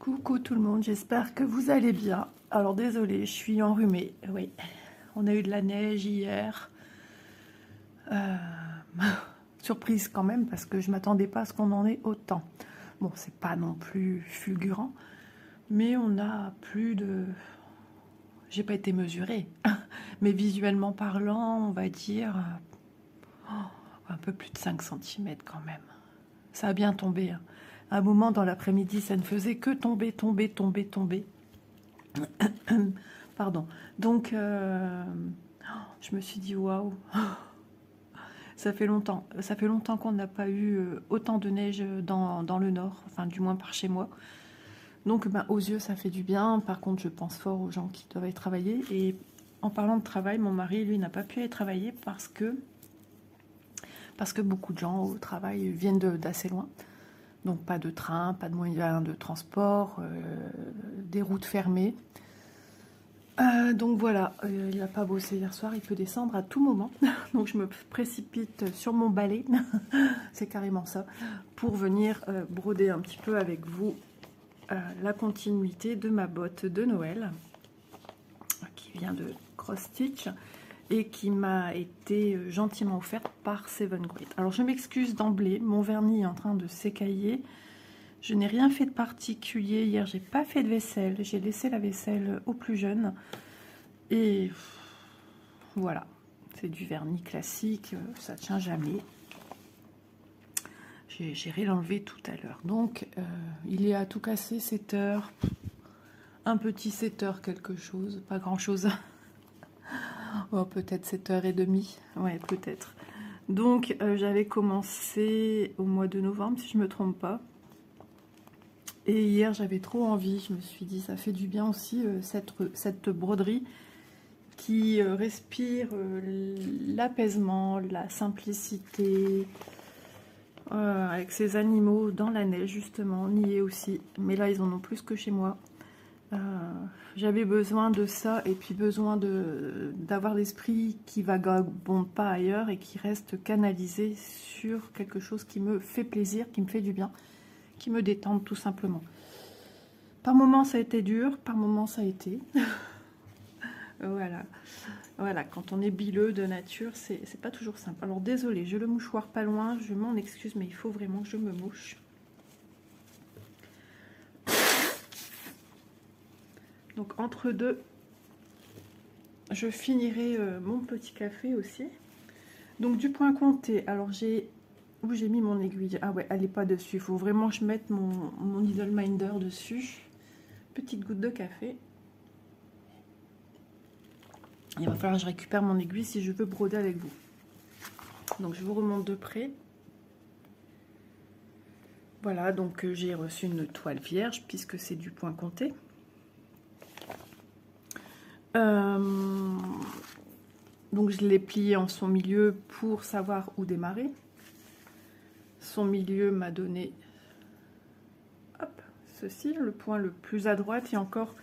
Coucou tout le monde, j'espère que vous allez bien. Alors désolée, je suis enrhumée. Oui, on a eu de la neige hier. Euh, Surprise quand même parce que je m'attendais pas à ce qu'on en ait autant. Bon, c'est pas non plus fulgurant, mais on a plus de... J'ai pas été mesurée, mais visuellement parlant, on va dire un peu plus de 5 cm quand même. Ça a bien tombé. Hein. À un moment dans l'après-midi, ça ne faisait que tomber, tomber, tomber, tomber. Pardon. Donc, je me suis dit, waouh, ça fait longtemps. Ça fait longtemps qu'on n'a pas eu autant de neige dans le nord, enfin, du moins par chez moi. Donc, ben, aux yeux, ça fait du bien. Par contre, je pense fort aux gens qui doivent aller travailler. Et en parlant de travail, mon mari, lui, n'a pas pu aller travailler parce que beaucoup de gens au travail viennent d'assez loin. Donc, pas de train, pas de moyens de transport, des routes fermées. Donc voilà, il n'a pas bossé hier soir, il peut descendre à tout moment. Donc je me précipite sur mon balai, c'est carrément ça, pour venir broder un petit peu avec vous la continuité de ma botte de Noël, qui vient de Cross Stitch et qui m'a été gentiment offerte par Seven Great. Alors je m'excuse d'emblée, mon vernis est en train de s'écailler. Je n'ai rien fait de particulier hier, j'ai pas fait de vaisselle, j'ai laissé la vaisselle au plus jeune. Et voilà, c'est du vernis classique, ça tient jamais. J'ai l'enlevé tout à l'heure. Donc, il est à tout casser 7 heures, un petit 7 heures quelque chose, pas grand chose. Oh, peut-être 7h30, ouais, peut-être. Donc, j'avais commencé au mois de novembre, si je ne me trompe pas. Et hier, j'avais trop envie. Je me suis dit, ça fait du bien aussi, cette broderie qui respire l'apaisement, la simplicité, avec ces animaux dans la neige, justement. On y est aussi. Mais là, ils en ont plus que chez moi. J'avais besoin de ça et puis besoin d'avoir l'esprit qui vagabonde pas ailleurs et qui reste canalisé sur quelque chose qui me fait plaisir, qui me fait du bien, qui me détende tout simplement. Par moments ça a été dur, par moments ça a été. Voilà. Voilà, quand on est bileux de nature, c'est pas toujours simple. Alors désolé, j'ai le mouchoir pas loin, je m'en excuse, mais il faut vraiment que je me mouche. Donc entre deux, je finirai mon petit café aussi. Donc du point compté, alors où j'ai mis mon aiguille. Ah ouais, elle n'est pas dessus, il faut vraiment que je mette mon needle minder dessus. Petite goutte de café. Il va falloir que je récupère mon aiguille si je veux broder avec vous. Donc je vous remonte de près. Voilà, donc j'ai reçu une toile vierge puisque c'est du point compté. Donc je l'ai plié en son milieu pour savoir où démarrer. Son milieu m'a donné, hop, ceci, le point le plus à droite. Et encore,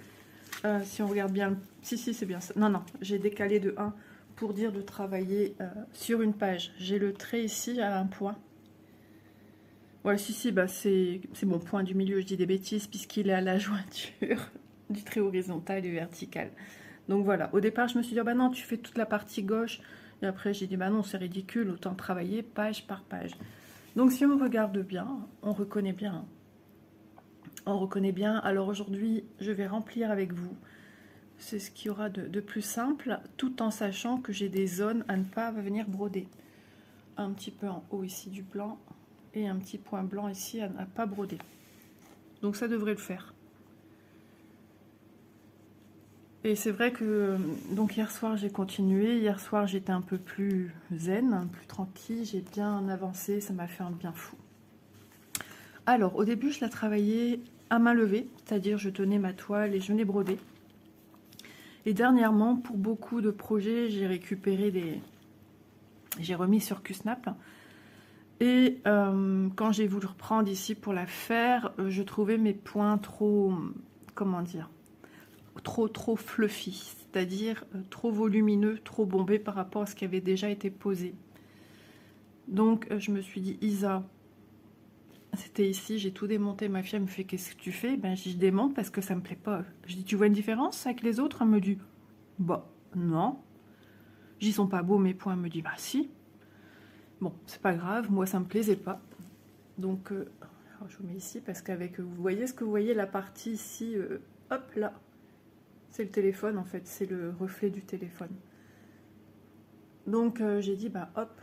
si on regarde bien, si c'est bien ça. Non, j'ai décalé de 1 pour dire de travailler sur une page. J'ai le trait ici à un point. Voilà, bah, c'est mon point du milieu, je dis des bêtises, puisqu'il est à la jointure du trait horizontal et vertical. Donc voilà, au départ, je me suis dit, oh, bah non, tu fais toute la partie gauche. Et après, j'ai dit, bah non, c'est ridicule, autant travailler page par page. Donc si on regarde bien, on reconnaît bien. On reconnaît bien. Alors aujourd'hui, je vais remplir avec vous. C'est ce qu'il y aura de plus simple, tout en sachant que j'ai des zones à ne pas venir broder. Un petit peu en haut ici du blanc et un petit point blanc ici à ne pas broder. Donc ça devrait le faire. Et c'est vrai que donc hier soir j'ai continué, hier soir j'étais un peu plus zen, plus tranquille, j'ai bien avancé, ça m'a fait un bien fou. Alors au début je la travaillais à main levée, c'est-à-dire je tenais ma toile et je venais broder. Et dernièrement pour beaucoup de projets j'ai récupéré j'ai remis sur QSnap. Et quand j'ai voulu reprendre ici pour la faire, je trouvais mes points trop, comment dire, trop fluffy, c'est-à-dire trop volumineux, trop bombé par rapport à ce qui avait déjà été posé. Donc je me suis dit, Isa, resté ici, j'ai tout démonté. Ma fille elle me fait, qu'est-ce que tu fais? Ben, je démonte parce que ça me plaît pas. Je dis, tu vois une différence avec les autres? Elle me dit, bah, non. J'y sont pas beaux mes points. Elle me dit, bah, si. Bon, c'est pas grave, moi, ça me plaisait pas. Donc, alors, je vous mets ici parce qu'avec, vous voyez ce que vous voyez, la partie ici, hop, là. C'est le téléphone, en fait, c'est le reflet du téléphone. Donc, j'ai dit, bah, hop,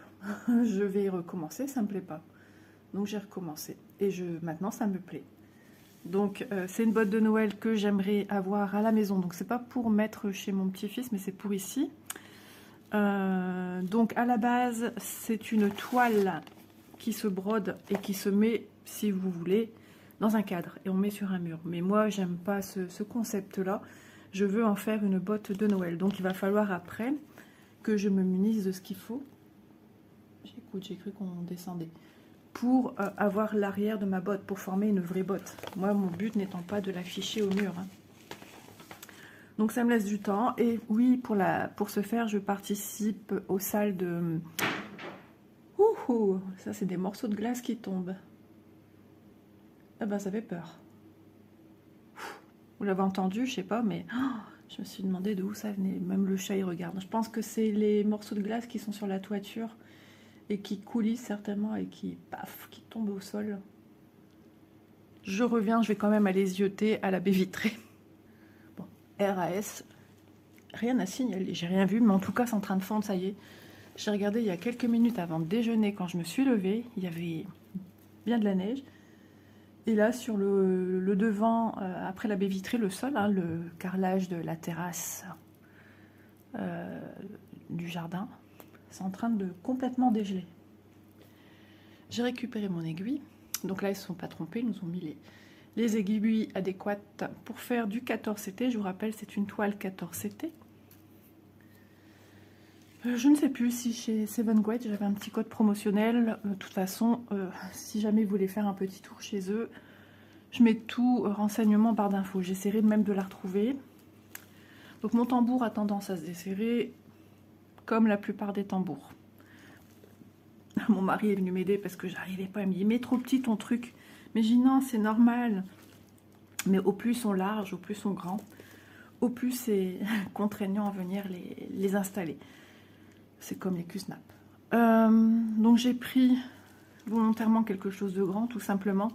je vais recommencer, ça me plaît pas. Donc, j'ai recommencé. Et maintenant, ça me plaît. Donc, c'est une botte de Noël que j'aimerais avoir à la maison. Donc, c'est pas pour mettre chez mon petit-fils, mais c'est pour ici. Donc, à la base, c'est une toile qui se brode et qui se met, si vous voulez, dans un cadre. Et on met sur un mur. Mais moi, j'aime pas ce concept-là. Je veux en faire une botte de Noël. Donc, il va falloir après que je me munisse de ce qu'il faut. Écoute, j'ai cru qu'on descendait. Pour avoir l'arrière de ma botte, pour former une vraie botte. Moi, mon but n'étant pas de l'afficher au mur. Hein. Donc, ça me laisse du temps. Et oui, pour ce faire, je participe aux salles de... Ouh, ça, c'est des morceaux de glace qui tombent. Ah ben, ça fait peur. Vous l'avez entendu, je sais pas, mais... Oh, je me suis demandé d'où ça venait. Même le chat, il regarde. Je pense que c'est les morceaux de glace qui sont sur la toiture et qui coulissent certainement et qui, paf, qui tombent au sol. Je reviens, je vais quand même aller zioter à la baie vitrée. Bon, RAS, rien à signaler, j'ai rien vu, mais en tout cas, c'est en train de fondre, ça y est. J'ai regardé il y a quelques minutes avant de déjeuner, quand je me suis levée, il y avait bien de la neige. Et là, sur le devant, après la baie vitrée, le sol, hein, le carrelage de la terrasse du jardin, c'est en train de complètement dégeler. J'ai récupéré mon aiguille. Donc là, ils ne se sont pas trompés, ils nous ont mis les aiguilles adéquates pour faire du 14 CT. Je vous rappelle, c'est une toile 14 CT. Je ne sais plus si chez Seven Great, j'avais un petit code promotionnel. De toute façon, si jamais vous voulez faire un petit tour chez eux, je mets tout renseignement en barre d'infos. J'essaierai même de la retrouver. Donc mon tambour a tendance à se desserrer, comme la plupart des tambours. Mon mari est venu m'aider parce que j'arrivais pas à me dire, mais trop petit ton truc. Mais j'ai dit non, c'est normal. Mais au plus ils sont larges, au plus ils sont grands, au plus c'est contraignant à venir les installer. C'est comme les Q-Snap. Donc j'ai pris volontairement quelque chose de grand, tout simplement,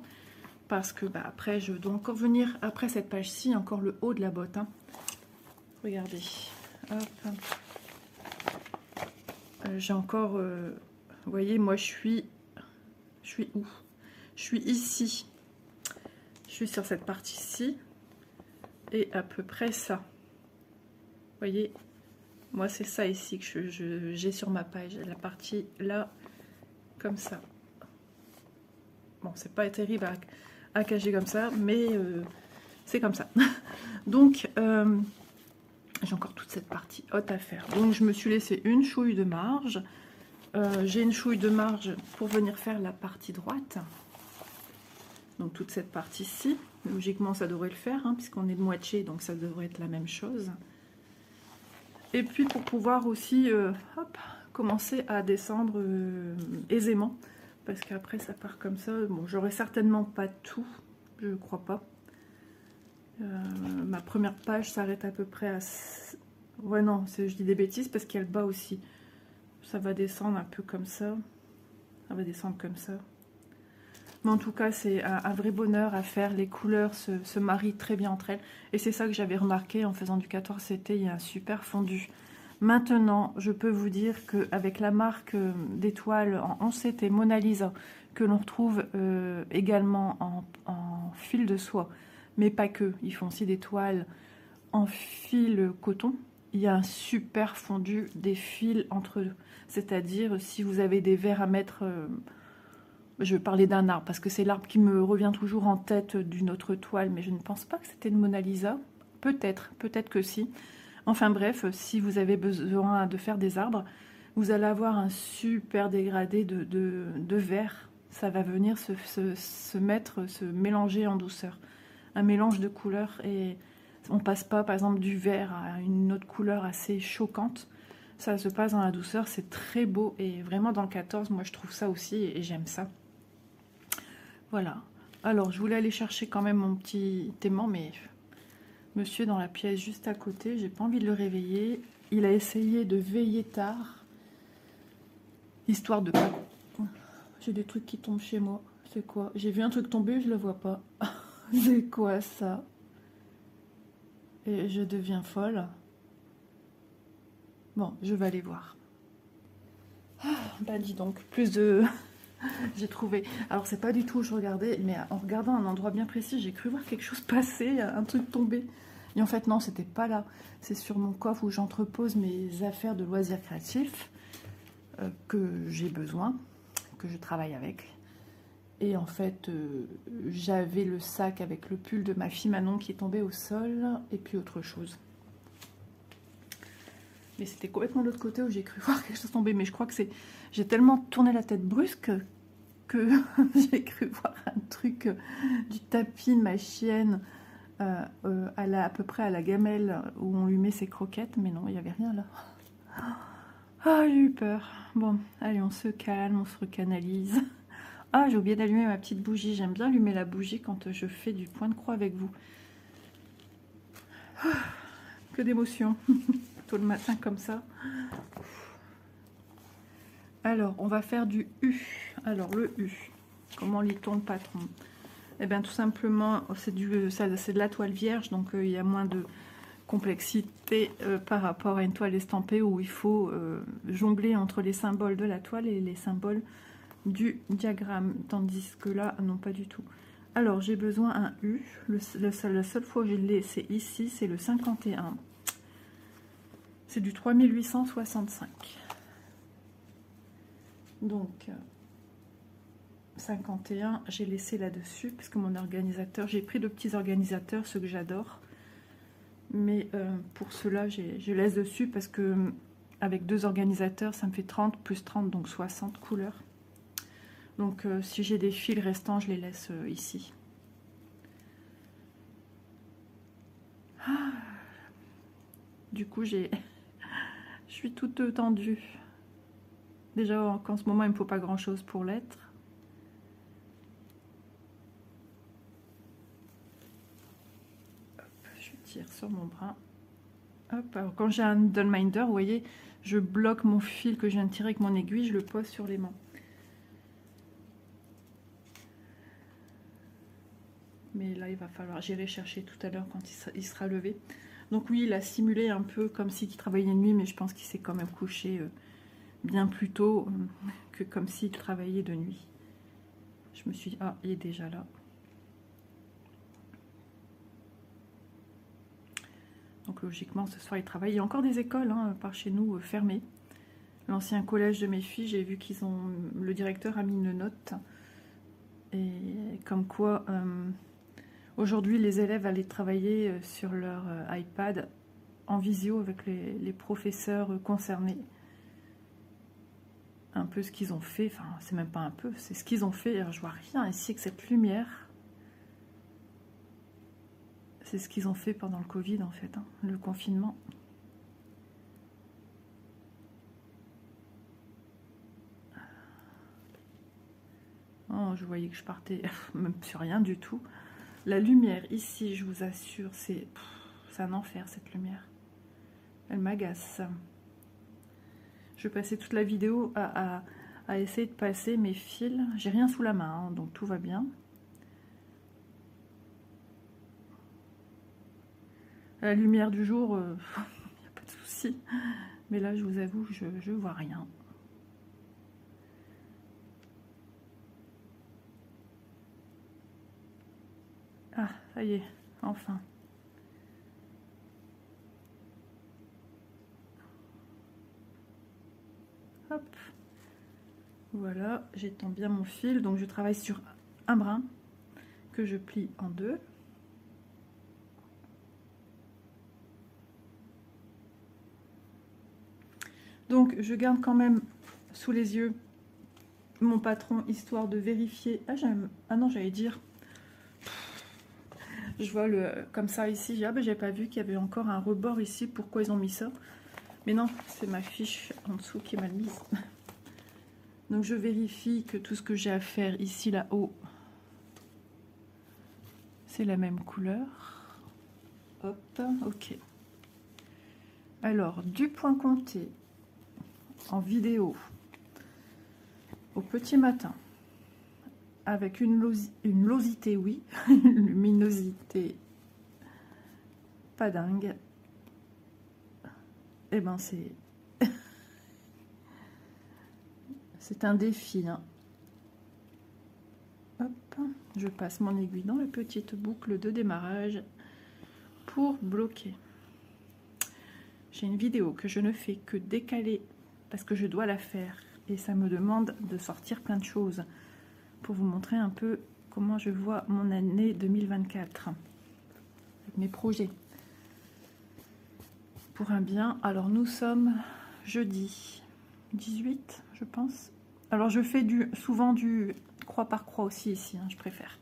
parce que bah, après je dois encore venir, après cette page-ci, encore le haut de la botte. Hein. Regardez. Hop. J'ai encore... vous voyez, moi je suis où? Je suis ici. Je suis sur cette partie-ci. Et à peu près ça. Vous voyez, moi c'est ça ici que j'ai sur ma page. La partie là, comme ça. Bon, c'est pas terrible à cacher comme ça, mais c'est comme ça. Donc, j'ai encore toute cette partie haute à faire. Donc, je me suis laissé une chouille de marge. J'ai une chouille de marge pour venir faire la partie droite. Donc toute cette partie-ci, logiquement ça devrait le faire, hein, puisqu'on est de moitié, donc ça devrait être la même chose. Et puis pour pouvoir aussi hop, commencer à descendre aisément, parce qu'après ça part comme ça. Bon, j'aurai certainement pas tout, je crois pas. Ma première page s'arrête à peu près à... Ouais non, je dis des bêtises parce qu'il y a le bas aussi. Ça va descendre un peu comme ça. Ça va descendre comme ça. Mais en tout cas, c'est un vrai bonheur à faire. Les couleurs se marient très bien entre elles. Et c'est ça que j'avais remarqué en faisant du 14 CT. Il y a un super fondu. Maintenant, je peux vous dire qu'avec la marque d'étoiles en 11 CT Mona Lisa, que l'on retrouve également en fil de soie, mais pas que. Ils font aussi des toiles en fil coton. Il y a un super fondu des fils entre eux. C'est-à-dire, si vous avez des verres à mettre... je vais parler d'un arbre, parce que c'est l'arbre qui me revient toujours en tête d'une autre toile, mais je ne pense pas que c'était une Mona Lisa. Peut-être que si. Enfin bref, si vous avez besoin de faire des arbres, vous allez avoir un super dégradé de verre. Ça va venir se mélanger en douceur. Un mélange de couleurs, et on passe pas, par exemple, du vert à une autre couleur assez choquante. Ça se passe dans la douceur, c'est très beau, et vraiment dans le 14, moi je trouve ça aussi, et j'aime ça. Voilà. Alors, je voulais aller chercher quand même mon petit aimant, mais monsieur dans la pièce juste à côté, j'ai pas envie de le réveiller. Il a essayé de veiller tard, histoire de pas... J'ai des trucs qui tombent chez moi. C'est quoi? J'ai vu un truc tomber, je le vois pas. C'est quoi ça? Et je deviens folle. Bon, je vais aller voir. Bah dis donc, plus de... J'ai trouvé... Alors c'est pas du tout où je regardais, mais en regardant un endroit bien précis, j'ai cru voir quelque chose passer, un truc tomber. Et en fait non, c'était pas là. C'est sur mon coffre où j'entrepose mes affaires de loisirs créatifs que j'ai besoin, que je travaille avec. Et en fait, j'avais le sac avec le pull de ma fille Manon qui est tombé au sol, et puis autre chose. Mais c'était complètement de l'autre côté où j'ai cru voir quelque chose tomber. Mais je crois que c'est... J'ai tellement tourné la tête brusque que j'ai cru voir un truc du tapis de ma chienne à peu près à la gamelle où on lui met ses croquettes. Mais non, il n'y avait rien là. Ah, j'ai eu peur. Bon, allez, on se calme, on se recanalise. Ah, j'ai oublié d'allumer ma petite bougie. J'aime bien allumer la bougie quand je fais du point de croix avec vous. Ah, que d'émotions. Tôt le matin comme ça. Alors, on va faire du U. Alors, le U. Comment lit-on le patron? Eh bien, tout simplement, c'est de la toile vierge, donc il y a moins de complexité par rapport à une toile estampée où il faut jongler entre les symboles de la toile et les symboles du diagramme, tandis que là, non, pas du tout. Alors, j'ai besoin d'un U. La seule fois où je l'ai, c'est ici, c'est le 51. C'est du 3865. Donc, 51, j'ai laissé là-dessus, parce que mon organisateur, j'ai pris de petits organisateurs, ceux que j'adore. Mais pour cela, je laisse dessus, parce que avec 2 organisateurs, ça me fait 30 plus 30, donc 60 couleurs. Donc, si j'ai des fils restants, je les laisse ici. Ah. Du coup, je suis toute tendue. Déjà, qu'en ce moment, il ne me faut pas grand-chose pour l'être. Je tire sur mon bras. Hop, alors quand j'ai un needleminder, vous voyez, je bloque mon fil que je viens de tirer avec mon aiguille, je le pose sur les mains. Mais là, il va falloir, j'irai chercher tout à l'heure quand il sera levé. Donc oui, il a simulé un peu comme s'il travaillait de nuit, mais je pense qu'il s'est quand même couché bien plus tôt que comme s'il travaillait de nuit. Je me suis dit, ah, il est déjà là. Donc logiquement, ce soir, il travaille. Il y a encore des écoles par chez nous fermées. L'ancien collège de mes filles, j'ai vu qu'ils ont... Le directeur a mis une note. Et comme quoi, aujourd'hui, les élèves allaient travailler sur leur iPad en visio avec les professeurs concernés. Un peu ce qu'ils ont fait. Enfin, c'est même pas un peu, c'est ce qu'ils ont fait. Alors, je vois rien ici que cette lumière. C'est ce qu'ils ont fait pendant le Covid, en fait, le confinement. Oh, je voyais que je partais même sur rien du tout. La lumière ici, je vous assure, c'est un enfer, cette lumière. Elle m'agace. Je vais passer toute la vidéo à essayer de passer mes fils. J'ai rien sous la main, donc tout va bien. La lumière du jour, il n'y a pas de souci. Mais là, je vous avoue, je vois rien. Ah, ça y est, enfin. Hop. Voilà, j'étends bien mon fil. Donc, je travaille sur un brin que je plie en 2. Donc, je garde quand même sous les yeux mon patron, histoire de vérifier. Ah non, j'allais dire... Je vois comme ça ici. Ah ben, j'avais pas vu qu'il y avait encore un rebord ici. Pourquoi ils ont mis ça? Mais non, c'est ma fiche en dessous qui est mal mise. Donc, je vérifie que tout ce que j'ai à faire ici, là-haut, c'est la même couleur. Hop, ok. Alors, du point compté en vidéo au petit matin, avec une losité, oui, une luminosité pas dingue, et ben c'est c'est un défi, hein. Hop, je passe mon aiguille dans la petite boucle de démarrage pour bloquer. J'ai une vidéo que je ne fais que décaler parce que je dois la faire et ça me demande de sortir plein de choses pour vous montrer un peu comment je vois mon année 2024 avec mes projets pour un bien. Alors nous sommes jeudi 18, je pense. Alors je fais souvent du croix par croix aussi ici, hein, je préfère.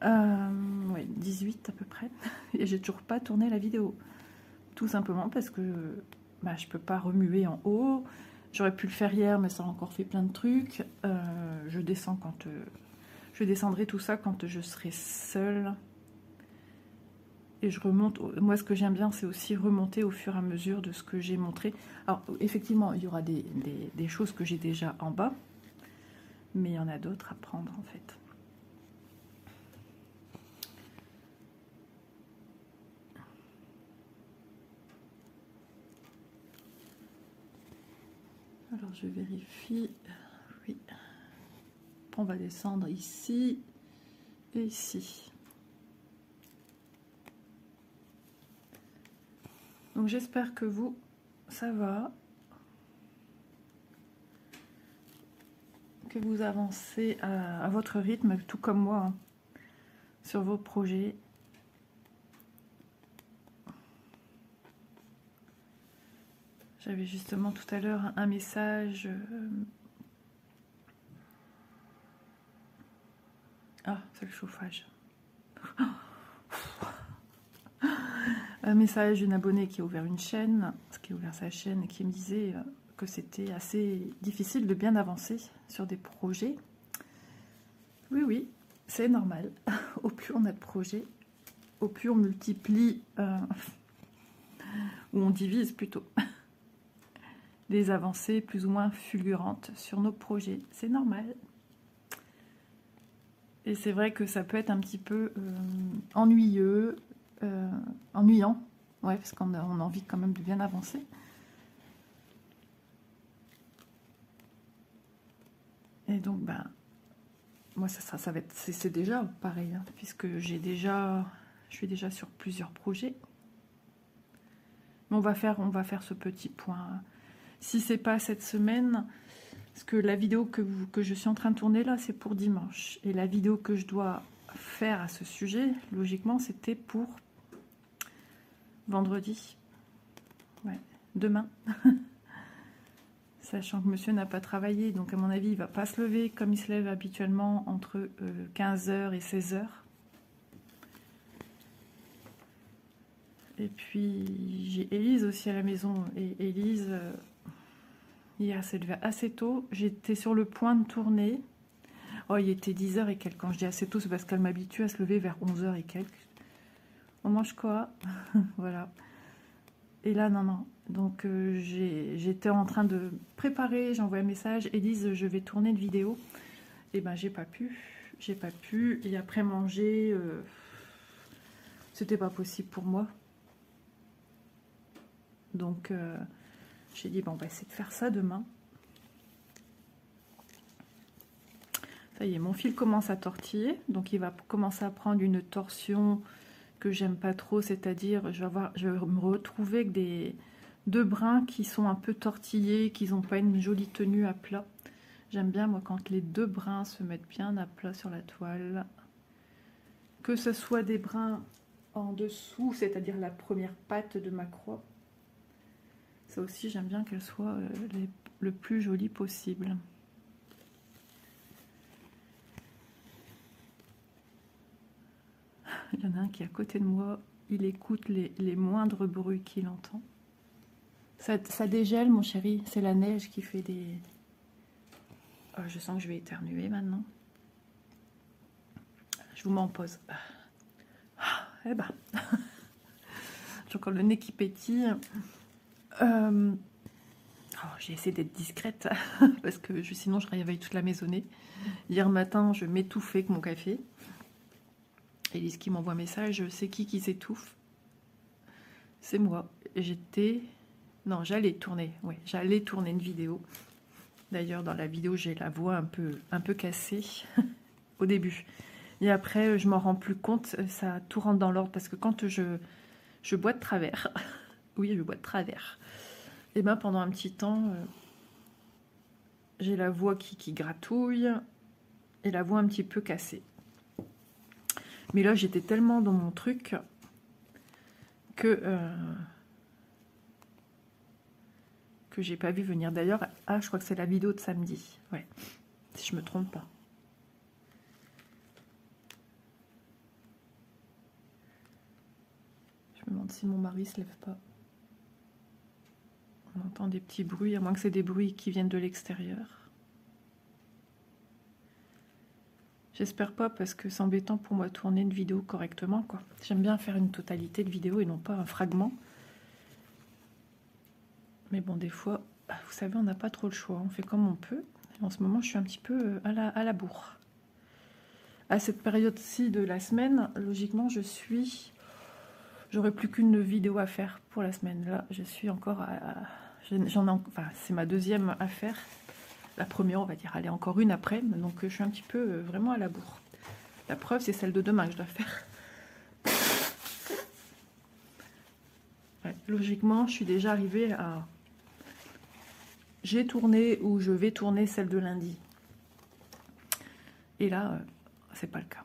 Oui, 18 à peu près. Et j'ai toujours pas tourné la vidéo. Tout simplement parce que bah, je peux pas remuer en haut. J'aurais pu le faire hier, mais ça a encore fait plein de trucs. Je descends quand... je descendrai tout ça quand je serai seule. Et je remonte. Moi, ce que j'aime bien, c'est aussi remonter au fur et à mesure de ce que j'ai montré. Alors, effectivement, il y aura des choses que j'ai déjà en bas. Mais il y en a d'autres à prendre, en fait. Alors, je vérifie. Oui. On va descendre ici et ici. Donc, j'espère que vous, ça va. Que vous avancez à votre rythme, tout comme moi, hein, sur vos projets. J'avais justement tout à l'heure un message. Ah, c'est le chauffage. Un message d'une abonnée qui a ouvert une chaîne, qui a ouvert sa chaîne et qui me disait que c'était assez difficile de bien avancer sur des projets. Oui, oui, c'est normal. Au plus on a de projets, au plus on multiplie, ou on divise plutôt, des avancées plus ou moins fulgurantes sur nos projets. C'est normal. Et c'est vrai que ça peut être un petit peu ennuyeux, ennuyant, ouais, parce qu'on a envie quand même de bien avancer. Et donc, ben, moi, ça va être, c'est déjà pareil, hein, puisque je suis déjà sur plusieurs projets. Mais on va faire ce petit point. Si c'est pas cette semaine, parce que la vidéo que je suis en train de tourner là, c'est pour dimanche. Et la vidéo que je dois faire à ce sujet, logiquement, c'était pour vendredi. Ouais, demain. Sachant que monsieur n'a pas travaillé, donc à mon avis, il va pas se lever comme il se lève habituellement entre 15h et 16h. Et puis, j'ai Élise aussi à la maison. Et Élise, hier, s'est levée assez tôt. J'étais sur le point de tourner. Oh, il était 10h et quelques. Quand je dis assez tôt, c'est parce qu'elle m'habitue à se lever vers 11h et quelques. On mange quoi? Voilà. Et là, non. Donc, j'étais en train de préparer. J'ai envoyé un message. Élise, je vais tourner une vidéo. Et ben, j'ai pas pu. Et après manger, c'était pas possible pour moi. Donc, j'ai dit, bon, on va essayer de faire ça demain. Ça y est, mon fil commence à tortiller. Donc, il va commencer à prendre une torsion que j'aime pas trop. C'est-à-dire, je vais me retrouver avec deux brins qui sont un peu tortillés, qui n'ont pas une jolie tenue à plat. J'aime bien, moi, quand les deux brins se mettent bien à plat sur la toile. Que ce soit des brins en dessous, c'est-à-dire la première patte de ma croix. Ça aussi, j'aime bien qu'elle soit le plus jolie possible. Il y en a un qui est à côté de moi. Il écoute les moindres bruits qu'il entend. Ça dégèle, mon chéri. C'est la neige qui fait des... Oh, je sens que je vais éternuer maintenant. Je vous mets en pause. Eh ben, j'ai encore le nez qui pétille. J'ai essayé d'être discrète parce que sinon je réveille toute la maisonnée. Hier matin, je m'étouffais avec mon café. Elise qui m'envoie un message, c'est qui s'étouffe? C'est moi. J'allais tourner une vidéo. D'ailleurs, dans la vidéo, j'ai la voix un peu cassée au début. Et après, je m'en rends plus compte, ça tout rentre dans l'ordre parce que quand je bois de travers, oui, je bois de travers, et ben pendant un petit temps, j'ai la voix qui gratouille et la voix un petit peu cassée. Mais là, j'étais tellement dans mon truc que j'ai pas vu venir. D'ailleurs, je crois que c'est la vidéo de samedi, ouais, si je me trompe pas. Je me demande si mon mari se lève pas. On entend des petits bruits, à moins que c'est des bruits qui viennent de l'extérieur. J'espère pas, parce que c'est embêtant pour moi de tourner une vidéo correctement, quoi. J'aime bien faire une totalité de vidéo et non pas un fragment. Mais bon, des fois, vous savez, on n'a pas trop le choix. On fait comme on peut. Et en ce moment, je suis un petit peu à la bourre. À cette période-ci de la semaine, logiquement, j'aurais plus qu'une vidéo à faire pour la semaine. Là, je suis encore c'est ma deuxième à faire. La première, on va dire, allez, encore une après. Donc, je suis un petit peu vraiment à la bourre. La preuve, c'est celle de demain que je dois faire. Ouais, logiquement, je suis déjà arrivée à... J'ai tourné ou je vais tourner celle de lundi. Et là, c'est pas le cas.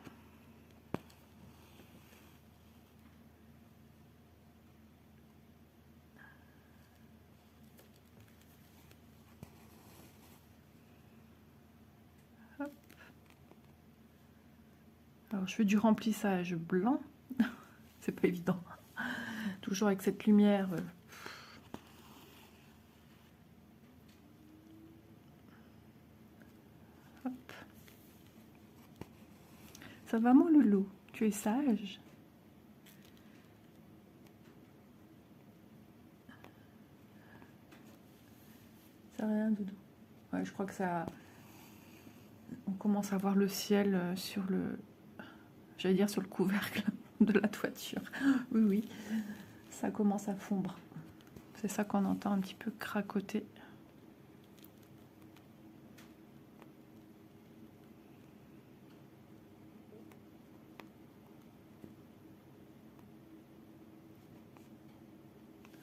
Hop. Alors, je fais du remplissage blanc. C'est pas évident. Toujours avec cette lumière. Hop. Ça va, mon loulou? Tu es sage? Ça rien, doudou? Ouais, je crois que ça... On commence à voir le ciel sur le... J'allais dire sur le couvercle de la toiture. Oui, oui. Ça commence à fondre. C'est ça qu'on entend un petit peu cracoter.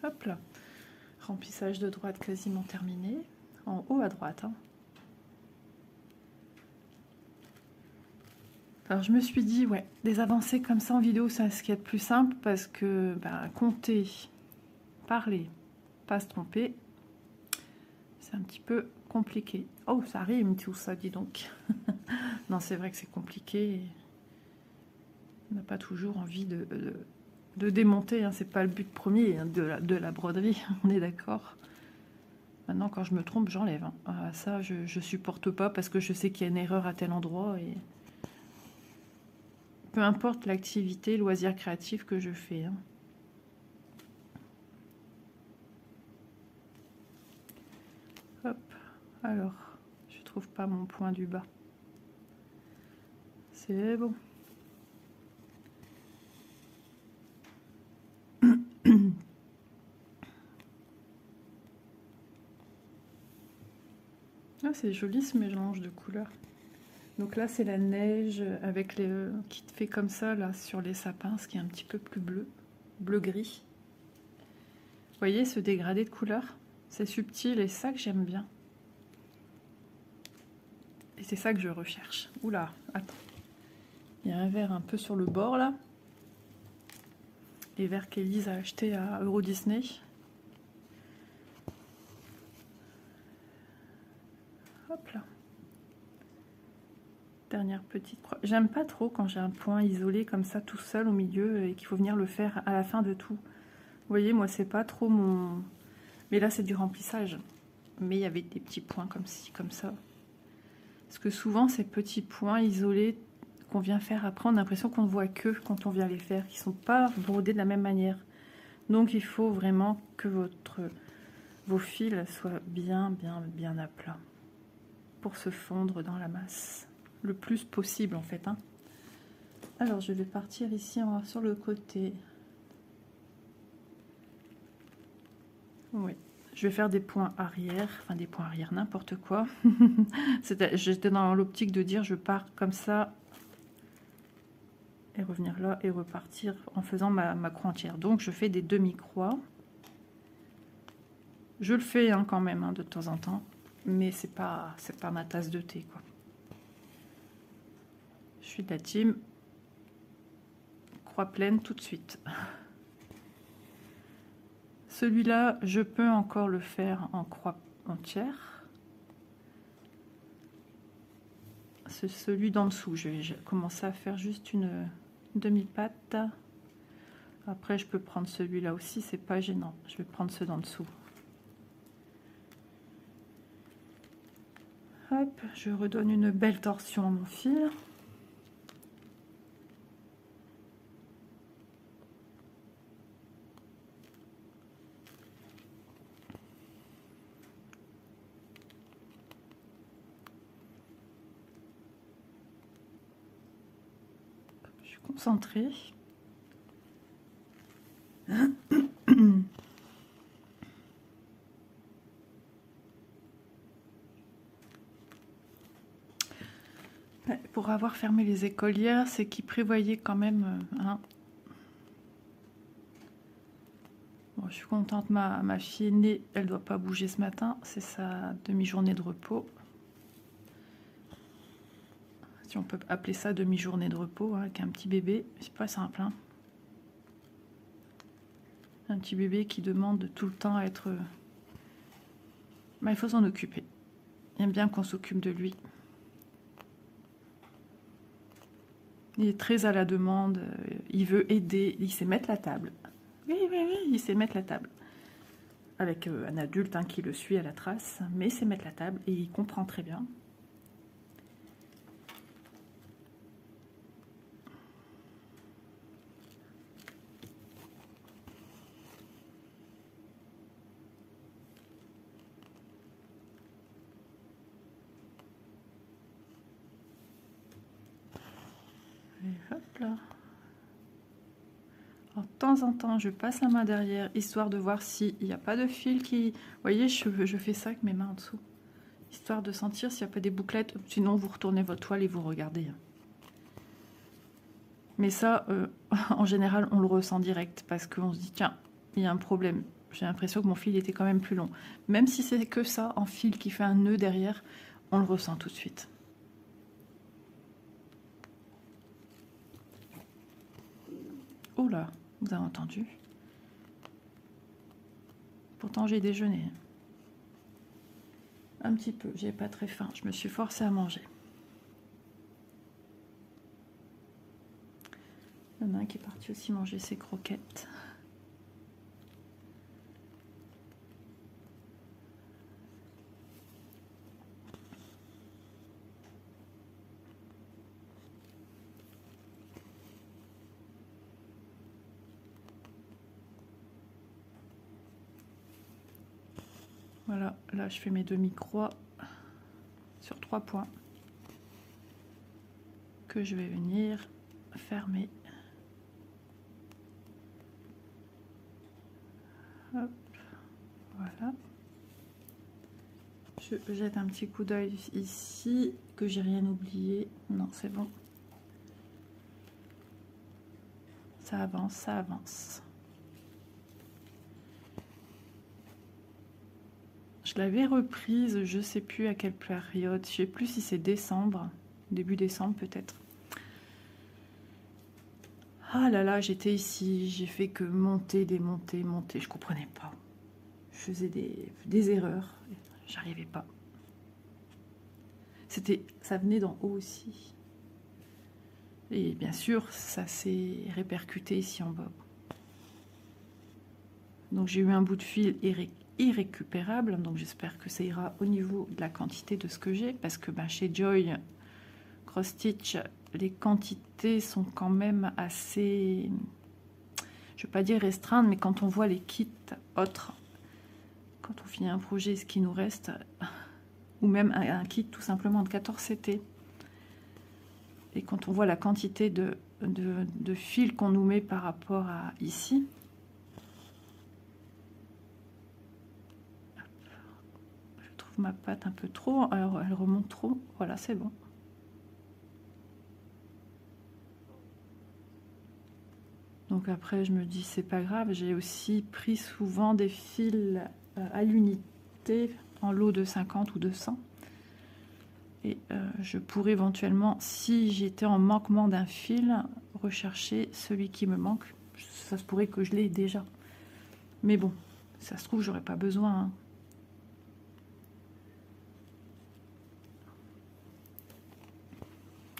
Hop là. Remplissage de droite quasiment terminé. En haut à droite. Hein. Alors je me suis dit, ouais, des avancées comme ça en vidéo, c'est ce qui est le plus simple parce que compter, parler, pas se tromper, c'est un petit peu compliqué. Oh, ça rime tout ça, dis donc. Non, c'est vrai que c'est compliqué. On n'a pas toujours envie de démonter, hein. C'est pas le but premier hein, de la broderie, on est d'accord. Maintenant, quand je me trompe, j'enlève. Hein. Ah, ça, je supporte pas parce que je sais qu'il y a une erreur à tel endroit et... Peu importe l'activité, loisir créatif que je fais. Hein. Hop, alors, je trouve pas mon point du bas. C'est bon. Ah, c'est joli ce mélange de couleurs. Donc là, c'est la neige avec qui te fait comme ça là sur les sapins, ce qui est un petit peu plus bleu, bleu-gris. Vous voyez ce dégradé de couleurs? C'est subtil et ça que j'aime bien. Et c'est ça que je recherche. Oula, attends. Il y a un verre un peu sur le bord là. Les verres qu'Élise a achetés à Euro Disney. Hop là. Dernière petite croix. J'aime pas trop quand j'ai un point isolé comme ça tout seul au milieu et qu'il faut venir le faire à la fin de tout. Vous voyez, moi c'est pas trop mon... Mais là c'est du remplissage. Mais il y avait des petits points comme ci, comme ça. Parce que souvent ces petits points isolés qu'on vient faire après, on a l'impression qu'on ne voit que quand on vient les faire, qui ne sont pas brodés de la même manière. Donc il faut vraiment que vos fils soient bien à plat pour se fondre dans la masse le plus possible en fait. Hein. Alors je vais partir ici sur le côté. Oui, je vais faire des points arrière, enfin des points arrière, n'importe quoi. J'étais dans l'optique de dire je pars comme ça et revenir là et repartir en faisant ma croix entière. Donc je fais des demi-croix. Je le fais hein, quand même hein, de temps en temps, mais c'est pas ma tasse de thé quoi. Je suis de la team croix pleine tout de suite. Celui-là, je peux encore le faire en croix entière. C'est celui d'en dessous. Je vais commencer à faire juste une demi-patte. Après, je peux prendre celui-là aussi, c'est pas gênant. Je vais prendre ceux d'en dessous. Hop, je redonne une belle torsion à mon fil. Je suis concentrée. Pour avoir fermé les écolières, c'est qu'ils prévoyaient quand même... hein. Bon, je suis contente, ma fille aînée, elle ne doit pas bouger ce matin. C'est sa demi-journée de repos. Si on peut appeler ça demi-journée de repos, hein, avec un petit bébé. C'est pas simple. Hein. Un petit bébé qui demande tout le temps à être... il faut s'en occuper. Il aime bien qu'on s'occupe de lui. Il est très à la demande, il veut aider, il sait mettre la table. Oui, il sait mettre la table. Avec un adulte hein, qui le suit à la trace, mais il sait mettre la table et il comprend très bien. Et hop là. Alors, de temps en temps, je passe la main derrière, histoire de voir s'il n'y a pas de fil qui... Vous voyez, je fais ça avec mes mains en dessous. Histoire de sentir s'il n'y a pas des bouclettes. Sinon, vous retournez votre toile et vous regardez. Mais ça, en général, on le ressent direct. Parce qu'on se dit, tiens, il y a un problème. J'ai l'impression que mon fil était quand même plus long. Même si c'est que ça, en fil qui fait un nœud derrière, on le ressent tout de suite. Oh là, vous avez entendu? Pourtant, j'ai déjeuné. Un petit peu, j'ai pas très faim. Je me suis forcée à manger. Il y en a un qui est parti aussi manger ses croquettes. Voilà, là je fais mes demi-croix sur 3 points que je vais venir fermer. Hop, voilà. Je jette un petit coup d'œil ici, que j'ai rien oublié. Non, c'est bon. Ça avance, ça avance. Je l'avais reprise, je sais plus à quelle période, je sais plus si c'est décembre, début décembre peut-être. Ah là là, j'étais ici, j'ai fait que monter, démonter, monter, je comprenais pas. Je faisais des erreurs, j'arrivais pas. Ça venait d'en haut aussi. Et bien sûr, ça s'est répercuté ici en bas. Donc j'ai eu un bout de fil irrécupérable, donc j'espère que ça ira au niveau de la quantité de ce que j'ai, parce que chez Joy, cross stitch, les quantités sont quand même assez, je ne vais pas dire restreintes, mais quand on voit les kits autres, quand on finit un projet, ce qui nous reste, ou même un kit tout simplement de 14 CT, et quand on voit la quantité de fils qu'on nous met par rapport à ici, je trouve ma patte un peu trop, alors elle remonte trop, voilà, c'est bon. Donc après je me dis c'est pas grave, j'ai aussi pris souvent des fils à l'unité en lot de 50 ou 200. Et je pourrais éventuellement, si j'étais en manquement d'un fil, rechercher celui qui me manque. Ça se pourrait que je l'ai déjà. Mais bon, ça se trouve, j'aurais pas besoin. Hein.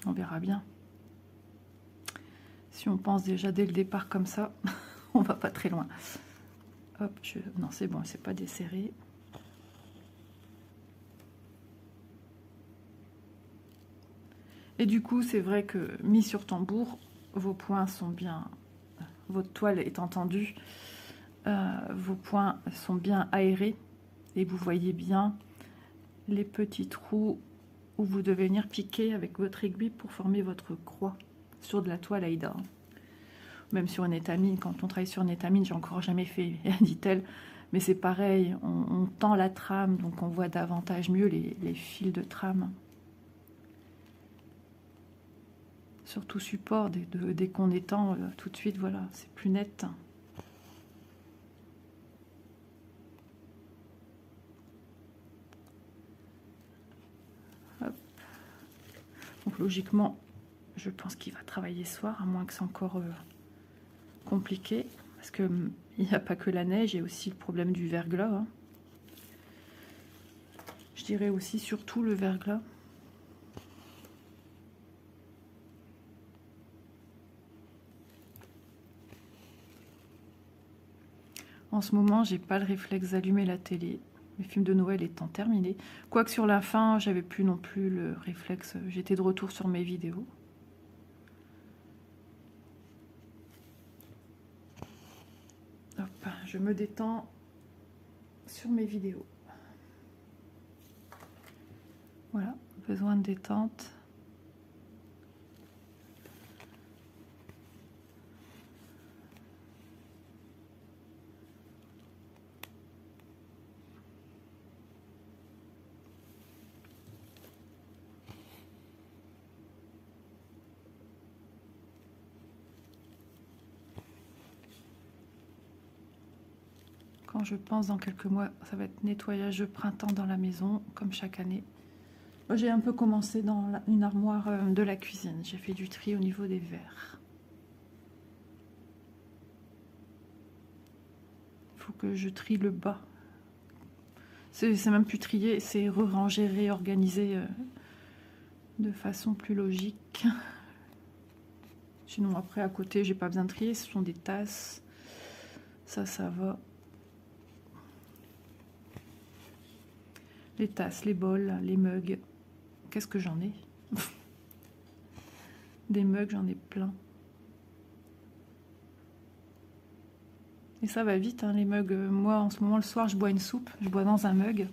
On verra bien. Si on pense déjà dès le départ comme ça, on va pas très loin. Hop, non, c'est bon, c'est pas desserré. Et du coup, c'est vrai que mis sur tambour, vos points sont bien, votre toile étant tendue, vos points sont bien aérés et vous voyez bien les petits trous où vous devez venir piquer avec votre aiguille pour former votre croix sur de la toile Aïda. Même sur une étamine, quand on travaille sur une étamine, j'ai encore jamais fait, dit-elle, mais c'est pareil, on tend la trame, donc on voit davantage mieux les fils de trame. Surtout support, dès qu'on étend, tout de suite, voilà, c'est plus net. Hop. Donc logiquement, je pense qu'il va travailler ce soir, à moins que c'est encore compliqué, parce qu'il n'y a pas que la neige, il y a aussi le problème du verglas. Hein. Je dirais aussi surtout le verglas. En ce moment, j'ai pas le réflexe d'allumer la télé, les films de Noël étant terminés. Quoique sur la fin, j'avais plus non plus le réflexe, j'étais de retour sur mes vidéos. Hop, je me détends sur mes vidéos. Voilà, besoin de détente. Quand je pense dans quelques mois, ça va être nettoyage de printemps dans la maison, comme chaque année. J'ai un peu commencé dans une armoire de la cuisine. J'ai fait du tri au niveau des verres. Il faut que je trie le bas. C'est même plus trier, c'est re-ranger, réorganiser de façon plus logique. Sinon après à côté, j'ai pas besoin de trier, ce sont des tasses. Ça va. Les tasses, les bols, les mugs. Qu'est-ce que j'en ai? Des mugs, j'en ai plein. Et ça va vite, hein, les mugs. Moi, en ce moment, le soir, je bois une soupe. Je bois dans un mug.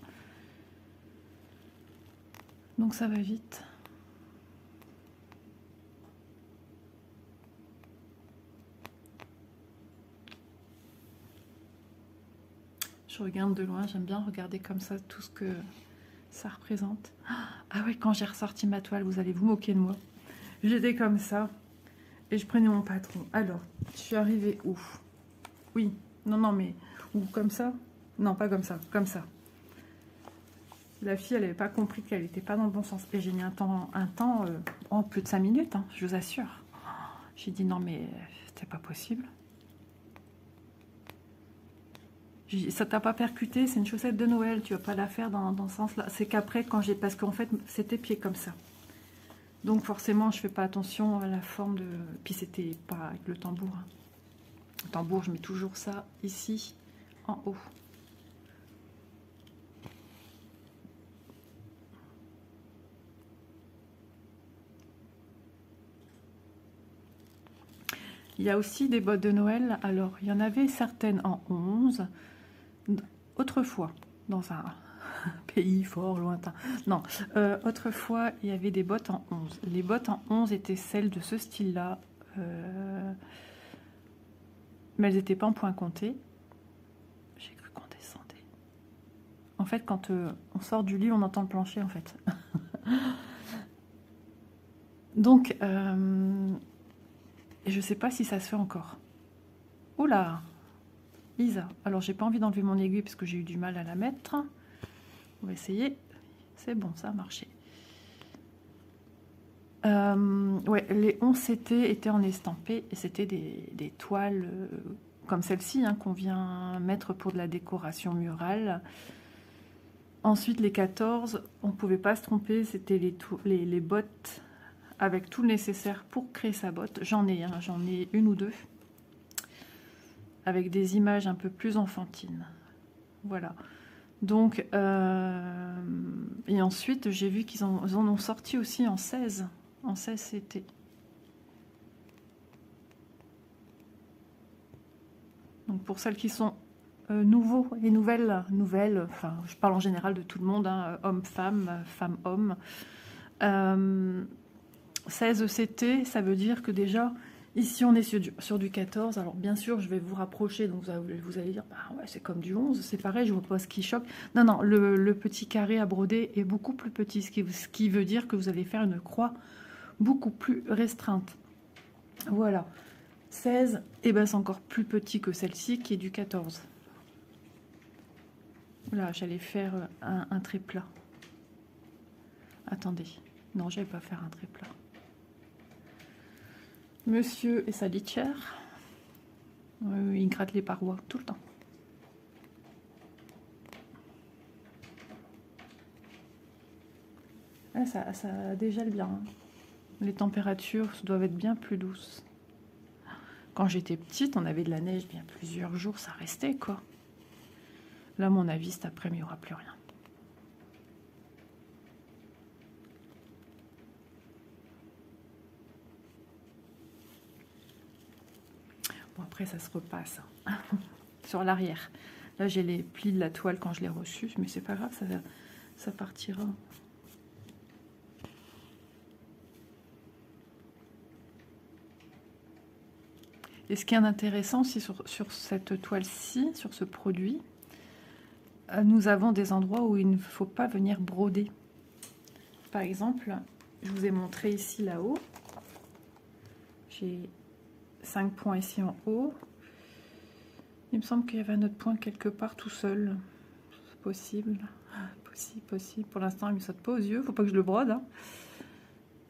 Donc ça va vite. Je regarde de loin. J'aime bien regarder comme ça tout ce que ça représente. Ah ouais, quand j'ai ressorti ma toile, vous allez vous moquer de moi. J'étais comme ça. Et je prenais mon patron. Alors, je suis arrivée où? Oui. Non, mais... Ou comme ça? Non, pas comme ça. Comme ça. La fille, elle n'avait pas compris qu'elle n'était pas dans le bon sens. Et j'ai mis un temps en plus de 5 minutes, hein, je vous assure. J'ai dit non, mais c'était pas possible. Dit, ça t'a pas percuté, c'est une chaussette de Noël, tu vas pas la faire dans ce sens-là. C'est qu'après, parce qu'en fait, c'était pied comme ça. Donc forcément, je fais pas attention à la forme de... Puis c'était pas avec le tambour. Hein. Le tambour, je mets toujours ça ici, en haut. Il y a aussi des bottes de Noël. Alors, il y en avait certaines en 11. Autrefois, dans un pays fort lointain. Non, autrefois, il y avait des bottes en 11. Les bottes en 11 étaient celles de ce style-là. Mais elles n'étaient pas en point compté. J'ai cru qu'on descendait. En fait, quand on sort du lit, on entend le plancher, en fait. Donc, je ne sais pas si ça se fait encore. Oula, Isa. Alors, j'ai pas envie d'enlever mon aiguille parce que j'ai eu du mal à la mettre. On va essayer. C'est bon, ça a marché. Ouais, les 11 CT étaient en estampé et c'était des toiles comme celle-ci qu'on vient mettre pour de la décoration murale. Ensuite, les 14, on ne pouvait pas se tromper, c'était les bottes avec tout le nécessaire pour créer sa botte. J'en ai une ou deux avec des images un peu plus enfantines. Voilà. Donc, et ensuite, j'ai vu qu'ils en ont sorti aussi en 16 CT. Donc pour celles qui sont nouveaux et nouvelles, enfin je parle en général de tout le monde, homme-femme, femme-homme. 16 CT, ça veut dire que déjà, ici on est sur du 14, alors bien sûr je vais vous rapprocher, donc vous allez dire, bah ouais c'est comme du 11, c'est pareil, je vois pas ce qui choque. Non, non, le petit carré à broder est beaucoup plus petit, ce qui veut dire que vous allez faire une croix beaucoup plus restreinte. Voilà. 16, et ben c'est encore plus petit que celle-ci qui est du 14. Là, j'allais faire un trait plat. Attendez. Non, je vais pas faire un trait plat. Monsieur et sa litière. Il gratte les parois tout le temps. Ah, ça dégèle bien. Les températures doivent être bien plus douces. Quand j'étais petite, on avait de la neige bien plusieurs jours, ça restait quoi. Là, à mon avis, cet après-midi, il n'y aura plus rien. Bon, après, ça se repasse sur l'arrière. Là, j'ai les plis de la toile quand je l'ai reçue, mais c'est pas grave, ça partira. Et ce qui est intéressant aussi sur cette toile-ci, sur ce produit, nous avons des endroits où il ne faut pas venir broder. Par exemple, je vous ai montré ici là-haut. J'ai 5 points ici en haut. Il me semble qu'il y avait un autre point quelque part tout seul. C'est possible. Possible. Pour l'instant, il ne me saute pas aux yeux. Il ne faut pas que je le brode.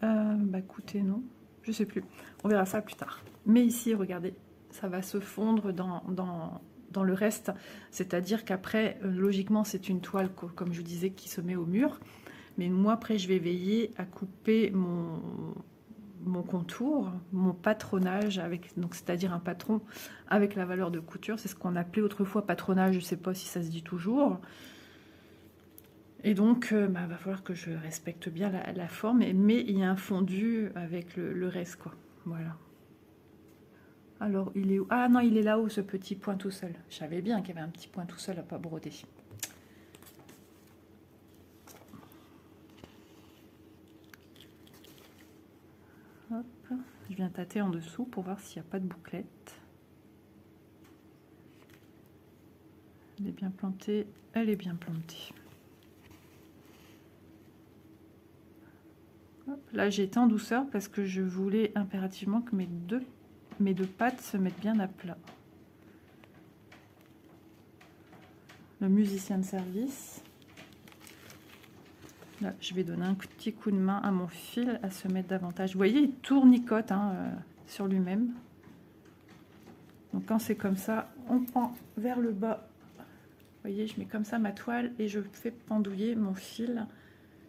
Bah écoutez, non. Je sais plus. On verra ça plus tard. Mais ici, regardez, ça va se fondre dans le reste. C'est-à-dire qu'après, logiquement, c'est une toile, comme je vous disais, qui se met au mur. Mais moi, après, je vais veiller à couper mon contour, mon patronage, c'est-à-dire un patron avec la valeur de couture. C'est ce qu'on appelait autrefois patronage. Je ne sais pas si ça se dit toujours. Et donc, va falloir que je respecte bien la forme, mais il y a un fondu avec le reste, quoi. Voilà. Alors, il est où? Ah non, il est là-haut, ce petit point tout seul. Je savais bien qu'il y avait un petit point tout seul à pas broder. Hop, je viens tâter en dessous pour voir s'il n'y a pas de bouclette. Elle est bien plantée, elle est bien plantée. Hop, là, j'ai été en douceur parce que je voulais impérativement que mes deux pattes se mettent bien à plat. Le musicien de service. Là, je vais donner un petit coup de main à mon fil à se mettre davantage. Vous voyez, il tournicote sur lui-même. Donc quand c'est comme ça, on prend vers le bas. Vous voyez, je mets comme ça ma toile et je fais pendouiller mon fil.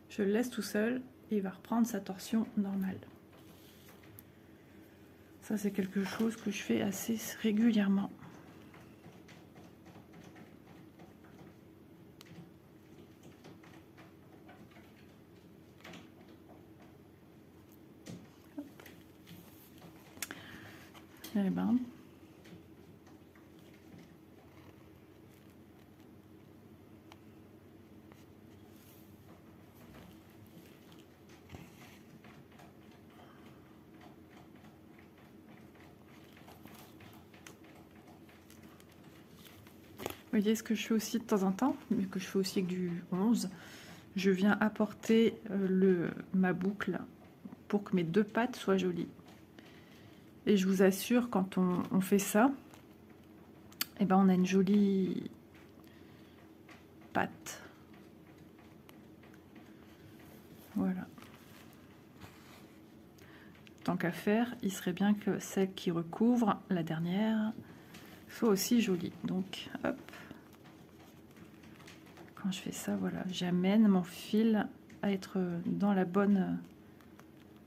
Je le laisse tout seul et il va reprendre sa torsion normale. Ça, c'est quelque chose que je fais assez régulièrement. Eh ben. Vous voyez ce que je fais aussi de temps en temps, mais que je fais aussi avec du 11. Je viens apporter ma boucle pour que mes deux pattes soient jolies. Et je vous assure, quand on fait ça, eh ben on a une jolie patte. Voilà. Tant qu'à faire, il serait bien que celle qui recouvre la dernière soit aussi jolie. Donc, hop. Quand je fais ça, voilà, j'amène mon fil à être dans la bonne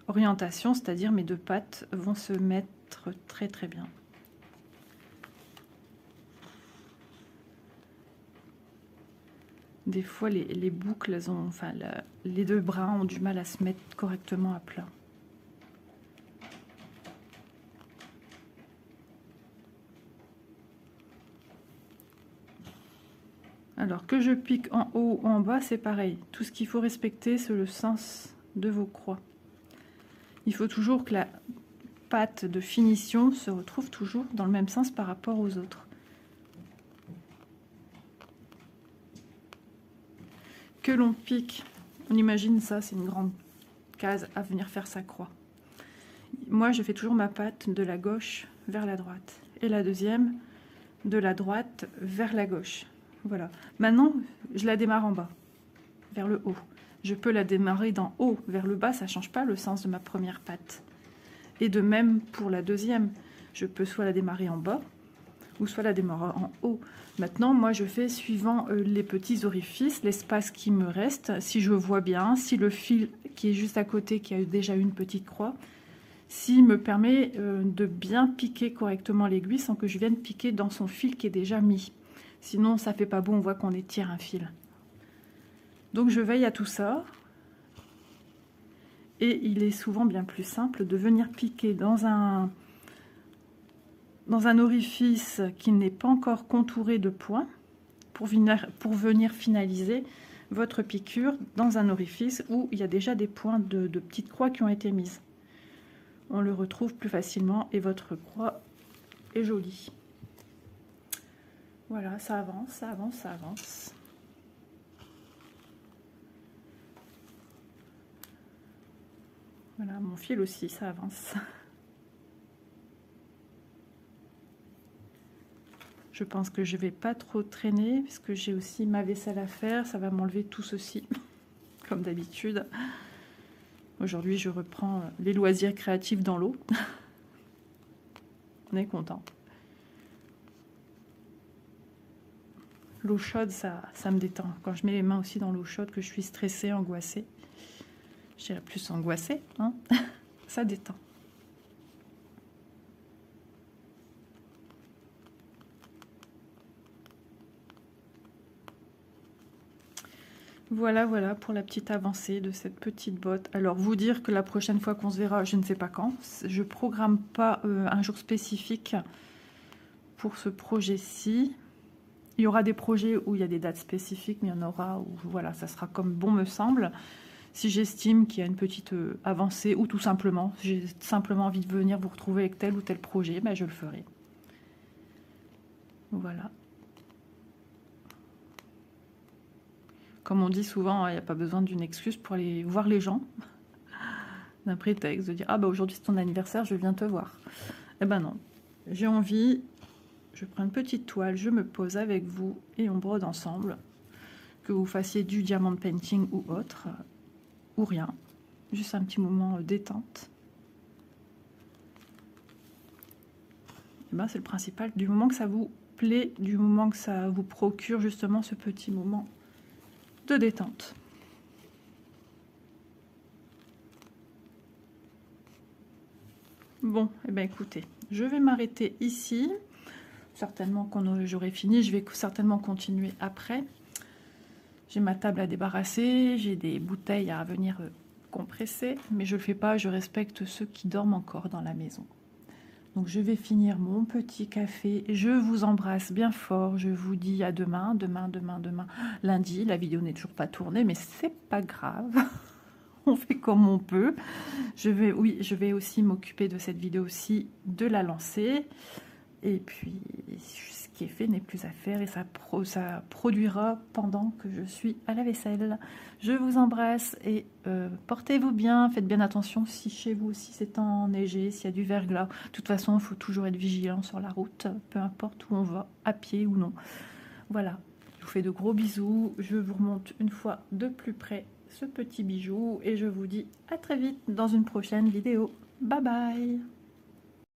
orientation, c'est-à-dire mes deux pattes vont se mettre très très bien. Des fois, les boucles, enfin, les deux bras ont du mal à se mettre correctement à plat. Alors que je pique en haut ou en bas, c'est pareil. Tout ce qu'il faut respecter, c'est le sens de vos croix. Il faut toujours que la patte de finition se retrouve toujours dans le même sens par rapport aux autres. Que l'on pique, on imagine ça, c'est une grande case à venir faire sa croix. Moi, je fais toujours ma patte de la gauche vers la droite. Et la deuxième, de la droite vers la gauche. Voilà. Maintenant, je la démarre en bas, vers le haut. Je peux la démarrer d'en haut vers le bas, ça ne change pas le sens de ma première patte. Et de même pour la deuxième, je peux soit la démarrer en bas, ou soit la démarrer en haut. Maintenant, moi, je fais suivant les petits orifices, l'espace qui me reste, si je vois bien, si le fil qui est juste à côté, qui a déjà une petite croix, s'il me permet de bien piquer correctement l'aiguille sans que je vienne piquer dans son fil qui est déjà mis. Sinon, ça fait pas beau, on voit qu'on étire un fil. Donc, je veille à tout ça. Et il est souvent bien plus simple de venir piquer dans un orifice qui n'est pas encore contouré de points pour venir finaliser votre piqûre dans un orifice où il y a déjà des points de petites croix qui ont été mises. On le retrouve plus facilement et votre croix est jolie. Voilà, ça avance, ça avance, ça avance. Voilà, mon fil aussi, ça avance. Je pense que je vais pas trop traîner parce que j'ai aussi ma vaisselle à faire. Ça va m'enlever tout ceci, comme d'habitude. Aujourd'hui, je reprends les loisirs créatifs dans l'eau. On est content. L'eau chaude, ça me détend. Quand je mets les mains aussi dans l'eau chaude, que je suis stressée, angoissée, je dirais plus angoissée, hein, ça détend. Voilà, voilà pour la petite avancée de cette petite botte. Alors, vous dire que la prochaine fois qu'on se verra, je ne sais pas quand. Je programme pas un jour spécifique pour ce projet-ci. Il y aura des projets où il y a des dates spécifiques, mais il y en aura où, voilà, ça sera comme bon me semble. Si j'estime qu'il y a une petite avancée, ou tout simplement, j'ai simplement envie de venir vous retrouver avec tel ou tel projet, ben je le ferai. Voilà. Comme on dit souvent, il n'y a pas besoin d'une excuse pour aller voir les gens. D'un prétexte, de dire « Ah bah aujourd'hui c'est ton anniversaire, je viens te voir. » Eh ben non, j'ai envie, je prends une petite toile, je me pose avec vous et on brode ensemble. Que vous fassiez du diamant painting ou autre, ou rien. Juste un petit moment détente. Eh ben c'est le principal, du moment que ça vous plaît, du moment que ça vous procure justement ce petit moment de détente. Bon, et bien écoutez, je vais m'arrêter ici. Certainement quand j'aurai fini, je vais certainement continuer après. J'ai ma table à débarrasser, j'ai des bouteilles à venir compresser, mais je ne le fais pas, je respecte ceux qui dorment encore dans la maison. Donc je vais finir mon petit café. Je vous embrasse bien fort. Je vous dis à demain, demain. Lundi, la vidéo n'est toujours pas tournée, mais c'est pas grave. On fait comme on peut. Je vais aussi m'occuper de cette vidéo aussi, de la lancer. Et puis, ce qui est fait n'est plus à faire et ça produira pendant que je suis à la vaisselle. Je vous embrasse et portez-vous bien. Faites bien attention si chez vous aussi c'est enneigé, s'il y a du verglas. De toute façon, il faut toujours être vigilant sur la route, peu importe où on va, à pied ou non. Voilà, je vous fais de gros bisous. Je vous remonte une fois de plus près ce petit bijou et je vous dis à très vite dans une prochaine vidéo. Bye bye!